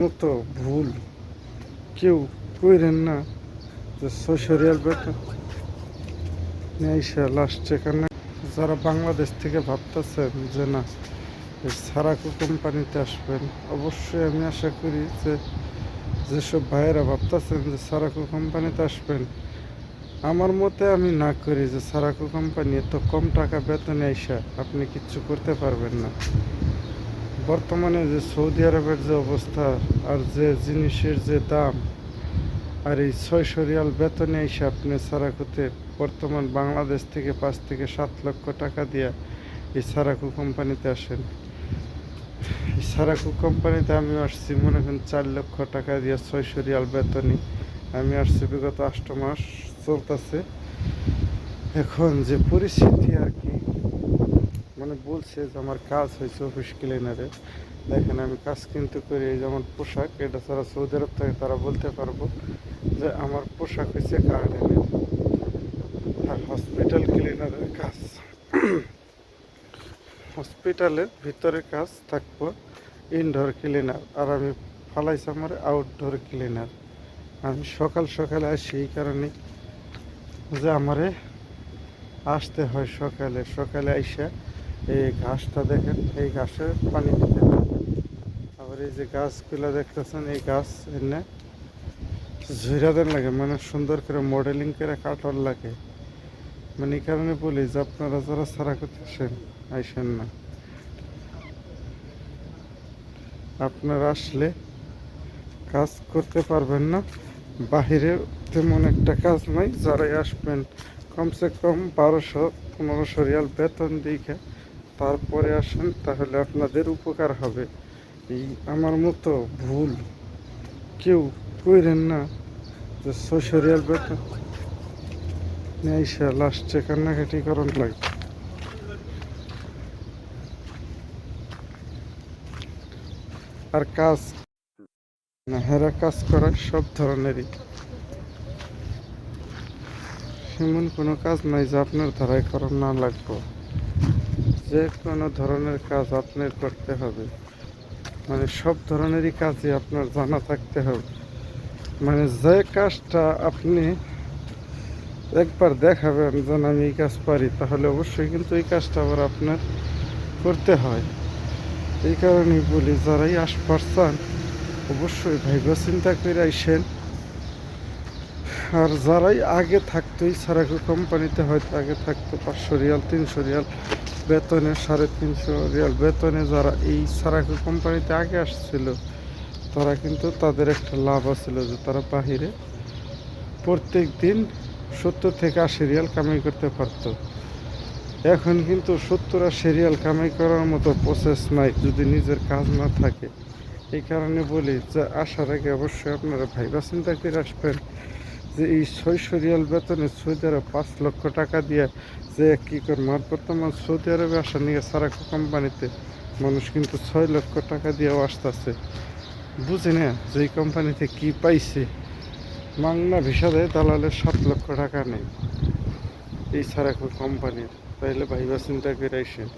মতো ভুল কেউ কইরেন না যে 600 রিয়াল বেতন নেই লাস্ট যেখানে যারা বাংলাদেশ থেকে ভাবতেছেন যে না সারাকো কোম্পানিতে আসবেন। অবশ্যই আমি আশা করি যে যেসব ভাইয়েরা ভাবতেছেন যে সারাকো কোম্পানিতে আসবেন, আমার মতে আমি না করি যে সারাকো কোম্পানি এত কম টাকা বেতনে আইসা আপনি কিচ্ছু করতে পারবেন না। বর্তমানে যে সৌদি আরবের যে অবস্থা আর যে জিনিসের যে দাম, আর এই 600 রিয়াল বেতনে এসে আপনি সারাকুতে বর্তমান বাংলাদেশ থেকে 5 থেকে 7 লক্ষ টাকা দিয়ে এই সারাকু কোম্পানিতে আসেন। এই সারাকু কোম্পানিতে আমি আসছি মনে করেন 4 লক্ষ টাকা দিয়ে 600 রিয়াল বেতনই আমি আসছি। বিগত 8 মাস চলতেছে। এখন যে পরিস্থিতি আর কি, মানে বলছে যে আমার কাজ হয়েছে অফিস ক্লিনারে। দেখেন আমি কাজ কিন্তু করি, এই যেমন পোশাক, এটা ছাড়া সৌদি আরব থেকে তারা বলতে পারবো যে আমার পোশাক হয়েছে গার্ডেনের আর হসপিটাল ক্লিনারের কাজ। হসপিটালের ভিতরে কাজ থাকবো ইনডোর ক্লিনার, আর আমি ফালাইছি আমার আউটডোর ক্লিনার। আমি সকাল সকালে আসি এই কারণে যে আমারে আসতে হয় সকালে সকালে আইসা এই ঘাসটা দেখেন, এই ঘাসে পানি দিতে হয়। আবার এই যে গাছগুলো দেখতেছেন, এই গাছ এনে ঝুইরা দেন লাগে, মানে সুন্দর করে মডেলিং করে কাটল লাগে। মানে এই কারণে বলি যে আপনারা যারা সারা করতে আসেন আইসেন না। আপনারা আসলে কাজ করতে পারবেন না। বাহিরে তেমন একটা কাজ নাই। যারাই আসবেন কমসে কম 1200-1500 রিয়াল বেতন দিকে তারপরে আসেন, তাহলে আপনাদের উপকার হবে। এই আমার মতো ভুল কেউ কইরেন না যে 600 রিয়াল বেতন নেই লাস্টে কান্নাকাটি করণ লাগে। আর কাজ না, হেরা কাজ করার সব ধরনেরই, এমন কোনো কাজ নাই যে আপনার ধারায় করা না লাগবে। যে কোনো ধরনের কাজ আপনার করতে হবে, মানে সব ধরনেরই কাজই আপনার জানা থাকতে হবে। মানে যে কাজটা আপনি একবার দেখাবেন যে আমি এই কাজ পারি, তাহলে অবশ্যই কিন্তু এই কাজটা আবার আপনার করতে হয়। এই কারণেই বলি যারাই আসপারছেন অবশ্যই ভাইবা চিন্তা করে আইসেন। আর যারাই আগে থাকতো এই সারাকো কোম্পানিতে, হয়তো আগে থাকতো 500 রিয়াল 300 রিয়াল বেতনে, 350 রিয়াল বেতনে, যারা এই সারাকো কোম্পানিতে আগে আসছিল, তারা কিন্তু তাদের একটা লাভ আছিল যে তারা বাহিরে প্রত্যেক দিন 70 থেকে 80 রিয়াল কামাই করতে পারত। এখন কিন্তু 70-80 রিয়াল কামাই করার মতো প্রসেস নাই যদি নিজের কাজ না থাকে। এই কারণে বলি যে আসার আগে অবশ্যই আপনারা ভাইবা চিন্তা করে আসবেন যে এই 600 রিয়াল বেতনে সৌদি আরব 5 লক্ষ টাকা দিয়ে যে কী করে। মার বর্তমান সৌদি আরবে আসা নিয়ে সারাকো কোম্পানিতে মানুষ কিন্তু 6 লক্ষ টাকা দিয়েও আসতেছে। বুঝি না যে এই কোম্পানিতে কী পাইছে। মাংনা ভিসা দেয় দালালের 7 লক্ষ টাকা নেই এই সারাকো কোম্পানির। তাইলে ভাইবা চিন্তা করে আসেন।